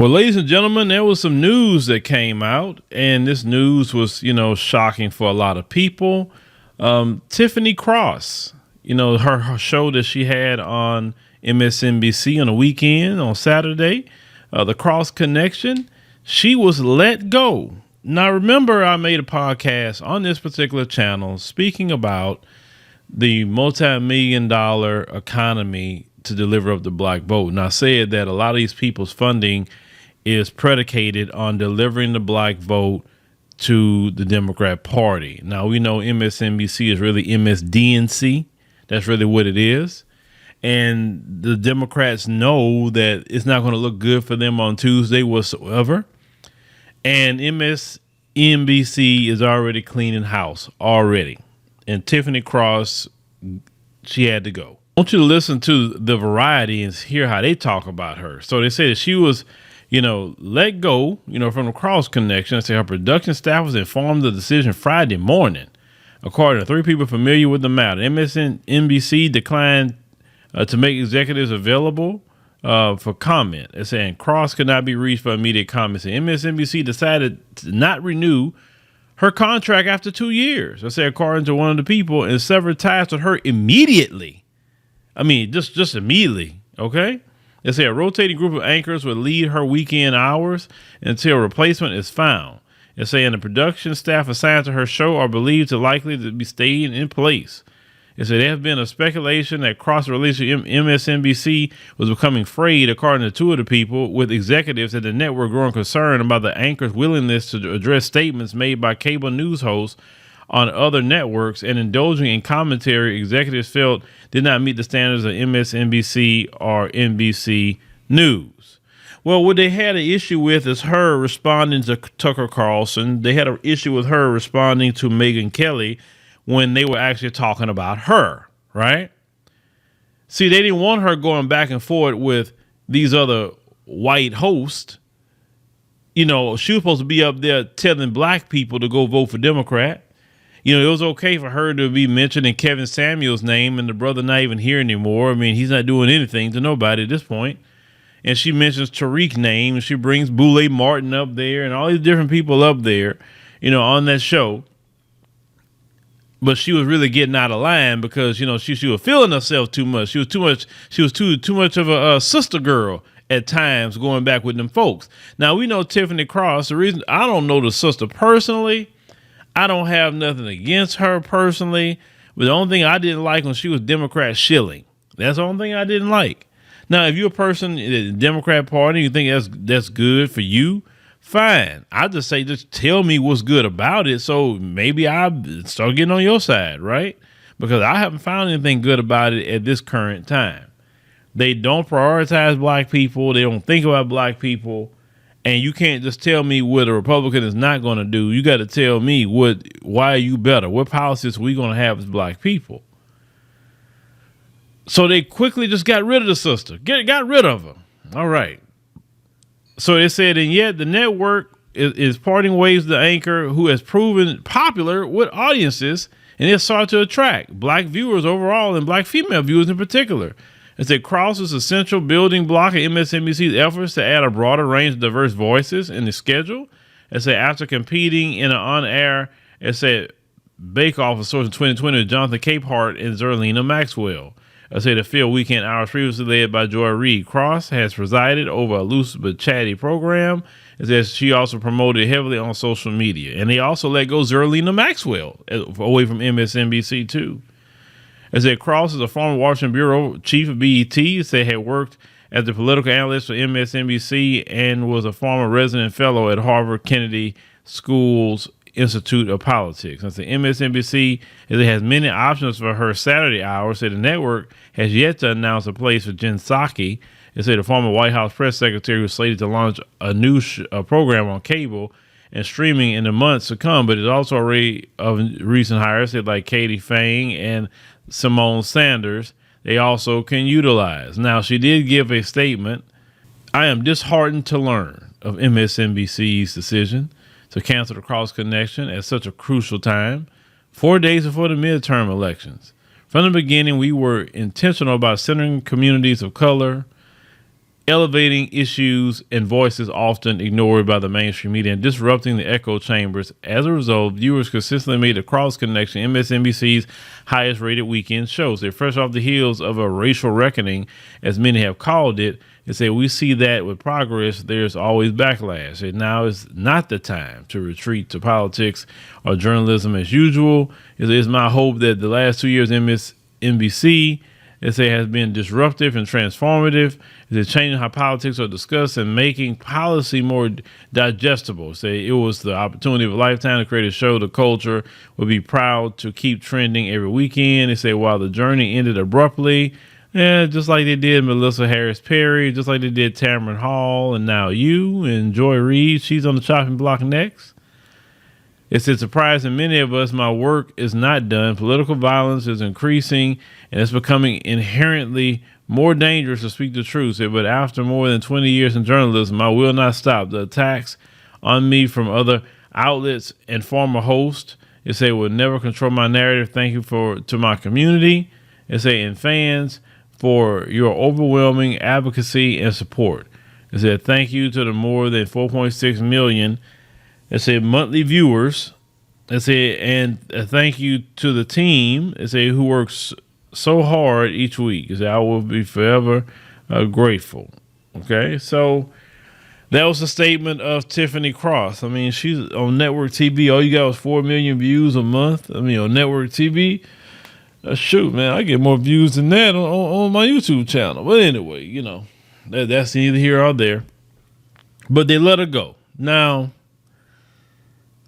Well, ladies and gentlemen, there was some news that came out, and this news was, shocking for a lot of people. Tiffany Cross, her show that she had on MSNBC on the weekend on Saturday, the Cross Connection, she was let go. Now, remember, I made a podcast on this particular channel speaking about the multi-million-dollar economy to deliver up the black vote. And I said that a lot of these people's funding is predicated on delivering the black vote to the Democrat Party. Now, we know MSNBC is really MSDNC. That's really what it is. And the Democrats know that it's not going to look good for them on Tuesday whatsoever. And MSNBC is already cleaning house already. And Tiffany Cross, she had to go. I want you to listen to the variety and hear how they talk about her. So they say that she was let go, from the Cross Connection. I say her production staff was informed of the decision Friday morning. According to 3 people familiar with the matter, MSNBC declined to make executives available for comment. They're saying Cross could not be reached for immediate comments. And MSNBC decided to not renew her contract after 2 years. I say, according to one of the people, and severed ties with her immediately. I mean, just immediately. Okay. They say a rotating group of anchors would lead her weekend hours until a replacement is found. They say the production staff assigned to her show are believed to likely to be staying in place. They say there has been a speculation that Cross relationship MSNBC was becoming frayed, according to 2 of the people, with executives at the network growing concerned about the anchor's willingness to address statements made by cable news hosts on other networks and indulging in commentary executives felt did not meet the standards of MSNBC or NBC News. Well, what they had an issue with is her responding to Tucker Carlson. They had an issue with her responding to Megyn Kelly when they were actually talking about her, right? See, they didn't want her going back and forth with these other white hosts. She was supposed to be up there telling black people to go vote for Democrat. It was okay for her to be mentioning Kevin Samuel's name and the brother not even here anymore. I mean, he's not doing anything to nobody at this point. And she mentions Tariq's name, and she brings Boulay Martin up there and all these different people up there, on that show. But she was really getting out of line because, she was feeling herself too much. She was too much of a sister girl at times going back with them folks. Now, we know Tiffany Cross. The reason I don't know the sister personally, I don't have nothing against her personally, but the only thing I didn't like when she was Democrat shilling. That's the only thing I didn't like. Now, if you're a person in the Democrat Party, you think that's good for you, fine. I just say, just tell me what's good about it, so maybe I'll start getting on your side, right? Because I haven't found anything good about it at this current time. They don't prioritize black people. They don't think about black people. And you can't just tell me what a Republican is not going to do. You got to tell me why are you better? What policies are we going to have as black people? So they quickly just got rid of the sister. Got rid of her. All right. So they said, and yet the network is parting ways with the anchor who has proven popular with audiences and is sought to attract black viewers overall and black female viewers in particular. It said Cross is a central building block of MSNBC's efforts to add a broader range of diverse voices in the schedule. It said after competing in an on-air, it said bake-off of sorts in 2020 with Jonathan Capehart and Zerlina Maxwell. It said the field weekend hours previously led by Joy Reid. Cross has presided over a loose but chatty program. It says she also promoted heavily on social media. And they also let go Zerlina Maxwell away from MSNBC too. It said Cross is a former Washington bureau chief of BET. It said had worked as a political analyst for MSNBC and was a former resident fellow at Harvard Kennedy School's Institute of Politics. And the MSNBC it has many options for her Saturday hours. Said the network has yet to announce a place for Jen Psaki. It said the former White House press secretary was slated to launch a new program on cable and streaming in the months to come, but it's also already of recent hires like Katie Fang and Simone Sanders. They also can utilize. Now, she did give a statement. I am disheartened to learn of MSNBC's decision to cancel the Cross Connection at such a crucial time, 4 days before the midterm elections. From the beginning, we were intentional about centering communities of color, elevating issues and voices often ignored by the mainstream media and disrupting the echo chambers. As a result, viewers consistently made a cross connection. MSNBC's highest rated weekend shows. They're fresh off the heels of a racial reckoning, as many have called it. They say we see that with progress, there's always backlash. And now is not the time to retreat to politics or journalism as usual. It's my hope that the last 2 years MSNBC, they say, has been disruptive and transformative. It's changing how politics are discussed and making policy more digestible. Say it was the opportunity of a lifetime to create a show the culture would be proud to keep trending every weekend. They say while the journey ended abruptly, just like they did Melissa Harris Perry, just like they did Tamron Hall, and now you and Joy Reid, she's on the chopping block next. It's surprising many of us, my work is not done. Political violence is increasing, and it's becoming inherently more dangerous to speak the truth. But after more than 20 years in journalism, I will not stop. The attacks on me from other outlets and former hosts, it say, will never control my narrative. Thank you to my community, it say, and fans for your overwhelming advocacy and support. It said, thank you to the more than 4.6 million it said monthly viewers. It said, and thank you to the team. It said who works so hard each week. It said, I will be forever grateful. Okay, so that was a statement of Tiffany Cross. I mean, she's on network TV. All you got was 4 million views a month. I mean, on network TV. Shoot, man, I get more views than that on my YouTube channel. But anyway, you know, that's neither here or there. But they let her go. Now,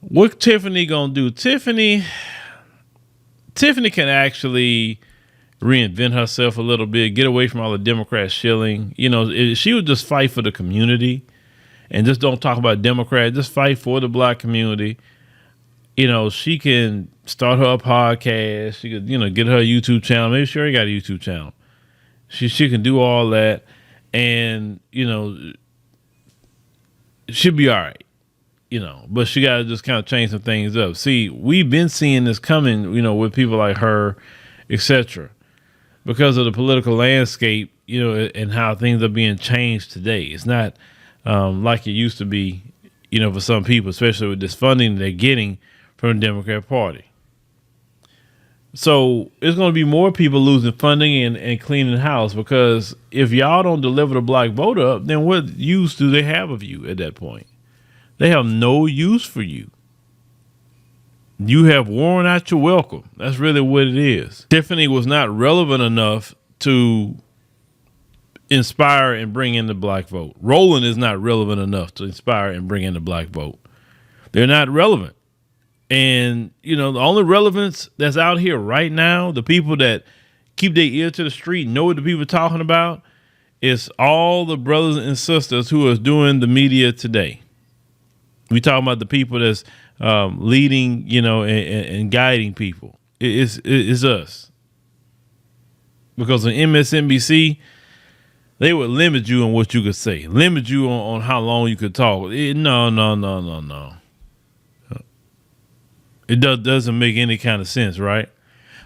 what Tiffany gonna do? Tiffany can actually reinvent herself a little bit, get away from all the Democrat shilling. You know, she would just fight for the community and just don't talk about Democrats. Just fight for the black community. You know, she can start her podcast. She could, get her YouTube channel. Maybe she already got a YouTube channel. She can do all that, and she'll be all right. But she got to just kind of change some things up. See, we've been seeing this coming, with people like her, etc., because of the political landscape, and how things are being changed today. It's not like it used to be, for some people, especially with this funding they're getting from the Democrat Party. So it's going to be more people losing funding and cleaning the house, because if y'all don't deliver the black vote up, then what use do they have of you at that point? They have no use for you. You have worn out your welcome. That's really what it is. Tiffany was not relevant enough to inspire and bring in the black vote. Roland is not relevant enough to inspire and bring in the black vote. They're not relevant. And, the only relevance that's out here right now, the people that keep their ear to the street, know what the people are talking about, is all the brothers and sisters who are doing the media today. We talking about the people that's leading, and guiding people. It's us. Because on MSNBC, they would limit you on what you could say, limit you on how long you could talk. No. It doesn't make any kind of sense, right?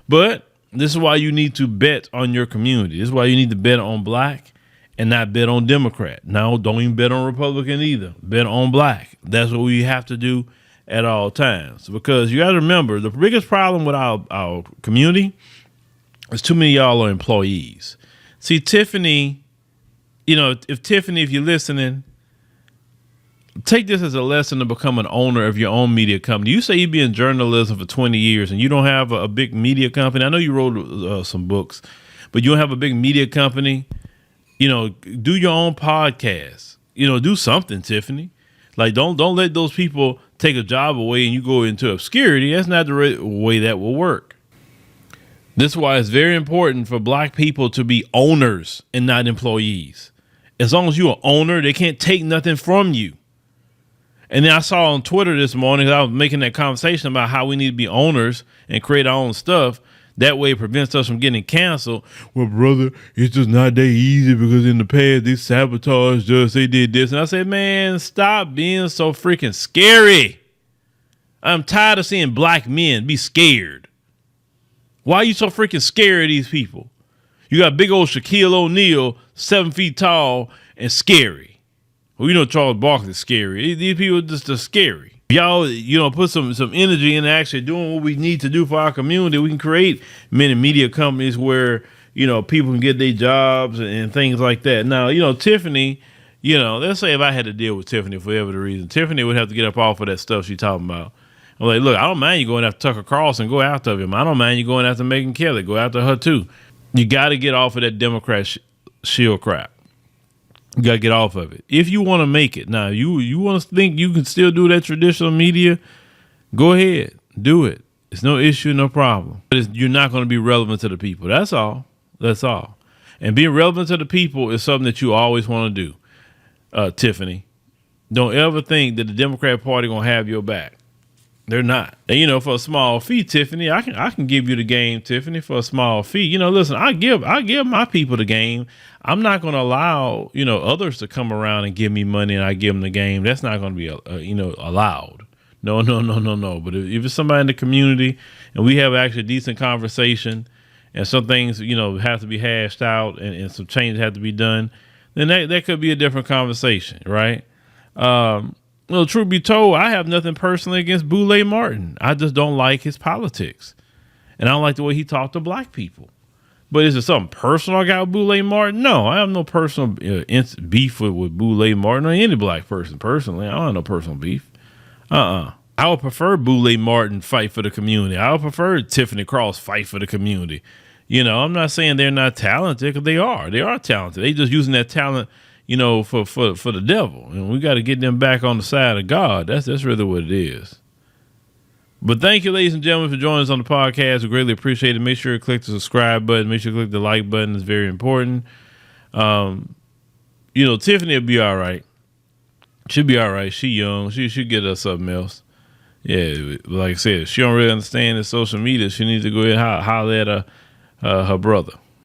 But this is why you need to bet on your community. This is why you need to bet on black and not bet on Democrat. No, don't even bet on Republican either. Bet on black. That's what we have to do at all times. Because you got to remember, the biggest problem with our community is too many of y'all are employees. See, Tiffany, if you're listening, take this as a lesson to become an owner of your own media company. You say you've been in journalism for 20 years and you don't have a big media company. I know you wrote some books, but you don't have a big media company. Do your own podcast. Do something, Tiffany. Like, don't let those people take a job away and you go into obscurity. That's not the way that will work. This is why it's very important for black people to be owners and not employees. As long as you're an owner, they can't take nothing from you. And then I saw on Twitter this morning, I was making that conversation about how we need to be owners and create our own stuff. That way it prevents us from getting canceled. Well, brother, it's just not that easy because in the past they sabotaged us. They did this. And I said, man, stop being so freaking scary. I'm tired of seeing black men be scared. Why are you so freaking scared of these people? You got big old Shaquille O'Neal, 7 feet tall, and scary. Well, Charles Barkley's scary. These people just are scary. Y'all, put some energy into actually doing what we need to do for our community. We can create many media companies where, people can get their jobs and things like that. Now, Tiffany, let's say if I had to deal with Tiffany for whatever the reason, Tiffany would have to get up off of that stuff she's talking about. I'm like, look, I don't mind you going after Tucker Carlson, go after him. I don't mind you going after Megyn Kelly, go after her too. You got to get off of that Democrat shield crap. You got to get off of it. If you want to make it. Now, you want to think you can still do that traditional media, go ahead, do it. It's no issue, no problem. But you're not going to be relevant to the people. That's all. That's all. And being relevant to the people is something that you always want to do, Tiffany. Don't ever think that the Democrat Party going to have your back. They're not. And, for a small fee, Tiffany, I can give you the game, Tiffany, for a small fee. Listen, I give my people the game. I'm not going to allow, others to come around and give me money and I give them the game. That's not going to be, allowed. No. But if it's somebody in the community and we have actually a decent conversation and some things, have to be hashed out and some changes have to be done, then that could be a different conversation, right? Well, truth be told, I have nothing personally against Boulay Martin. I just don't like his politics. And I don't like the way he talked to black people. But is it something personal I got with Boulay Martin? No, I have no personal beef with Boulay Martin or any black person personally. I don't have no personal beef. I would prefer Boulay Martin fight for the community. I would prefer Tiffany Cross fight for the community. I'm not saying they're not talented, because they are. They are talented. They just using that talent for the devil. And we got to get them back on the side of God. That's really what it is. But thank you, ladies and gentlemen, for joining us on the podcast. We greatly appreciate it. Make sure you click the subscribe button. Make sure you click the like button. It's very important. Tiffany will be all right. She'll be all right. She young. She'll get us something else. Yeah, like I said, if she don't really understand the social media, she needs to go ahead and holler at her brother.